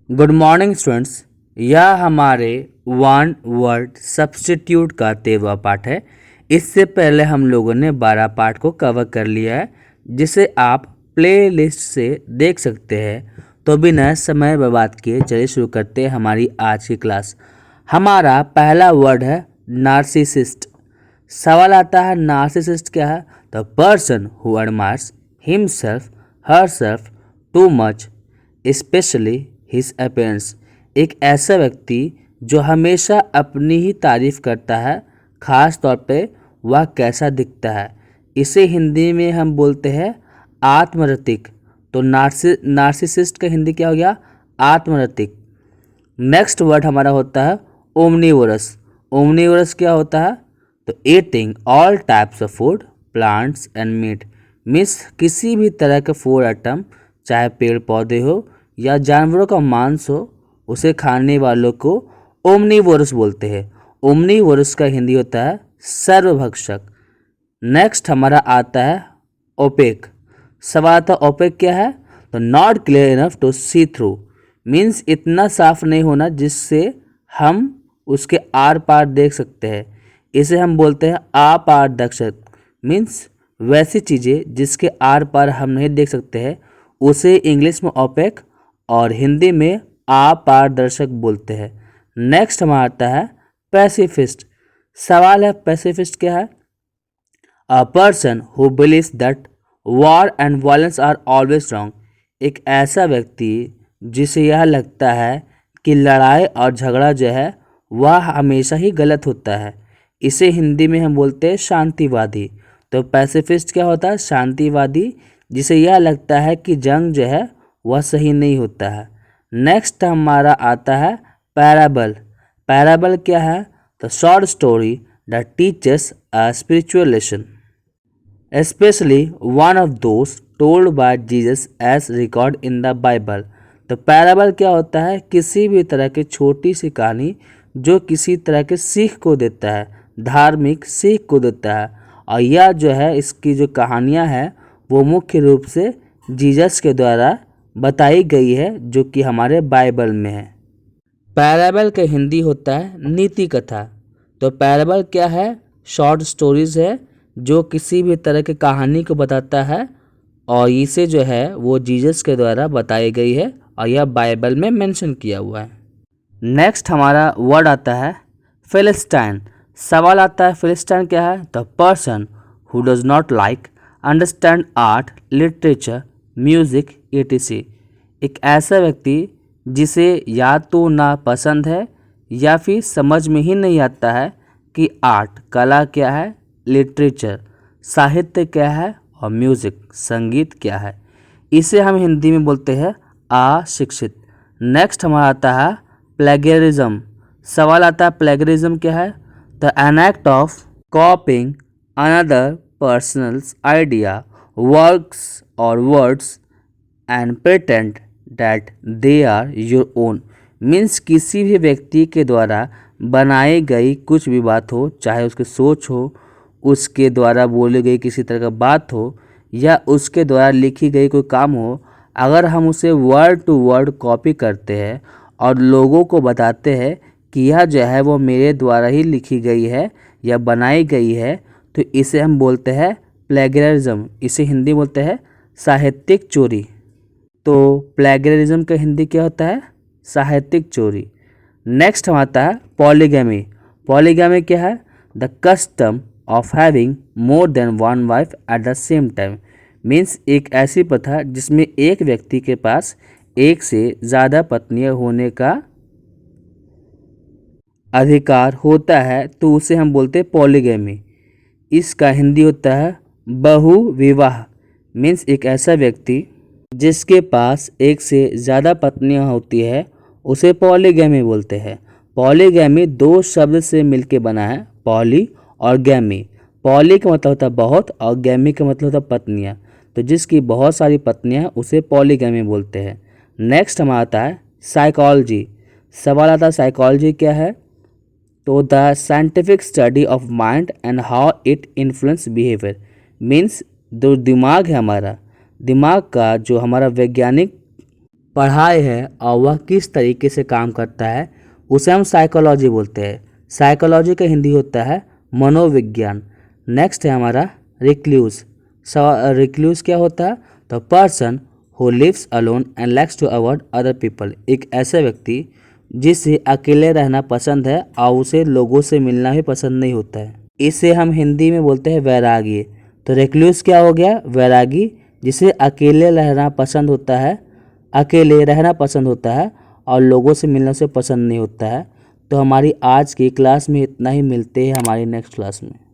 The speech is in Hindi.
Good morning students. यह हमारे वन वर्ड सब्स्टिट्यूट का 13वां पार्ट है। इससे पहले हम लोगों ने 12 पार्ट को कवर कर लिया है, जिसे आप प्ले लिस्ट से देख सकते हैं। तो बिना समय बर्बाद किए चलिए शुरू करते हैं हमारी आज की क्लास। हमारा पहला वर्ड है नार्सिसिस्ट। सवाल आता है नार्सिसिस्ट क्या है? The person who admires himself herself too much specially his appearance. एक ऐसा व्यक्ति जो हमेशा अपनी ही तारीफ करता है, खास तौर पे वह कैसा दिखता है। इसे हिंदी में हम बोलते हैं आत्मरतिक। तो नार्सिसिस्ट का हिंदी क्या हो गया? आत्मरतिक। नेक्स्ट वर्ड हमारा होता है ओमनीवोरस। ओमनीवोरस क्या होता है? तो eating all types of food plants and meat. Means किसी भी तरह के फूड आइटम, चाहे पेड़ पौधे हो या जानवरों का मांस हो, उसे खाने वालों को ओमनीवोरस बोलते हैं। ओमनीवोरस का हिंदी होता है सर्वभक्षक। नेक्स्ट हमारा आता है ओपेक। सवाल आता है ओपेक क्या है? तो not clear enough to see through. Means इतना साफ नहीं होना जिससे हम उसके आर पार देख सकते हैं। इसे हम बोलते हैं अपारदर्शक। मीन्स वैसी चीज़ें जिसके आर पार हम नहीं देख सकते हैं, उसे इंग्लिश में ओपेक और हिंदी में अपारदर्शक बोलते हैं। नेक्स्ट हमारा आता है पैसिफिस्ट। सवाल है पैसिफिस्ट क्या है? A person who believes that war and violence are always wrong. एक ऐसा व्यक्ति जिसे यह लगता है कि लड़ाई और झगड़ा जो है वह हमेशा ही गलत होता है। इसे हिंदी में हम बोलते हैं शांतिवादी। तो पैसिफिस्ट क्या होता है? शांतिवादी, जिसे यह लगता है कि जंग जो है वह सही नहीं होता है। नेक्स्ट हमारा आता है पैराबल। पैराबल क्या है? The short story that teaches a spiritual lesson, especially one of those told by Jesus as recorded in the Bible। तो पैराबल क्या होता है? किसी भी तरह की छोटी सी कहानी जो किसी तरह के सीख को देता है, धार्मिक सीख को देता है। और यह जो है, इसकी जो कहानियाँ हैं वो मुख्य रूप से जीसस के द्वारा बताई गई है, जो कि हमारे बाइबल में है। पैराबल का हिंदी होता है नीति कथा। तो पैराबल क्या है? शॉर्ट स्टोरीज है जो किसी भी तरह की कहानी को बताता है, और इसे जो है वो जीसस के द्वारा बताई गई है, और यह बाइबल में मेंशन किया हुआ है। नेक्स्ट हमारा वर्ड आता है फिलिस्टाइन। सवाल आता है फिलिस्टाइन क्या है? The person who does not like understand art literature music etc। एक ऐसा व्यक्ति जिसे या तो ना पसंद है या फिर समझ में ही नहीं आता है कि आर्ट कला क्या है, लिटरेचर साहित्य क्या है, और म्यूज़िक संगीत क्या है। इसे हम हिंदी में बोलते हैं अशिक्षित। नेक्स्ट हमारा आता है प्लेगरिज्म। सवाल आता है प्लेगरिज्म क्या है? The an act of copying another personals idea works और words and pretend that they are your own. Means किसी भी व्यक्ति के द्वारा बनाई गई कुछ भी बात हो, चाहे उसकी सोच हो, उसके द्वारा बोली गई किसी तरह का बात हो, या उसके द्वारा लिखी गई कोई काम हो, अगर हम उसे वर्ड टू वर्ड कॉपी करते हैं और लोगों को बताते हैं कि यह जो है वो मेरे द्वारा ही लिखी गई है या बनाई गई है, तो इसे हम बोलते हैं प्लेगरिज्म। इसे हिंदी बोलते हैं साहित्यिक चोरी। तो प्लेगरिज्म का हिंदी क्या होता है? साहित्यिक चोरी। नेक्स्ट हम आता है पॉलीगैमी। पॉलीगैमी क्या है? The custom of having more than one wife at the same time. Means एक ऐसी प्रथा जिसमें एक व्यक्ति के पास एक से ज़्यादा पत्नियां होने का अधिकार होता है, तो उसे हम बोलते हैं पॉलीगैमी। इसका हिंदी होता है बहुविवाह। मीन्स एक ऐसा व्यक्ति जिसके पास एक से ज़्यादा पत्नियां होती है, उसे पॉलीगैमी बोलते हैं। पॉलीगैमी दो शब्द से मिलके बना है, पॉली और गैमी। पॉली का मतलब होता है बहुत, और गैमी का मतलब होता है पत्नियां। तो जिसकी बहुत सारी पत्नियां हैं उसे पॉलीगैमी बोलते हैं। नेक्स्ट हमारा आता है साइकोलॉजी। सवाल आता है साइकोलॉजी क्या है? तो the scientific study of mind and how it influence behaviour. Means जो दिमाग है, हमारा दिमाग का जो हमारा वैज्ञानिक पढ़ाई है और वह किस तरीके से काम करता है उसे हम साइकोलॉजी बोलते हैं। साइकोलॉजी का हिंदी होता है मनोविज्ञान। नेक्स्ट है हमारा रिक्लूस। रिक्लूस क्या होता है? The person who lives alone and likes to avoid other people. एक ऐसा व्यक्ति जिसे अकेले रहना पसंद है और उसे लोगों से मिलना भी पसंद नहीं होता है। इसे हम हिंदी में बोलते हैं वैरागी। तो रिक्लूस क्या हो गया? वैरागी, जिसे अकेले रहना पसंद होता है और लोगों से मिलने से पसंद नहीं होता है। तो हमारी आज की क्लास में इतना ही, मिलते हैं हमारी नेक्स्ट क्लास में।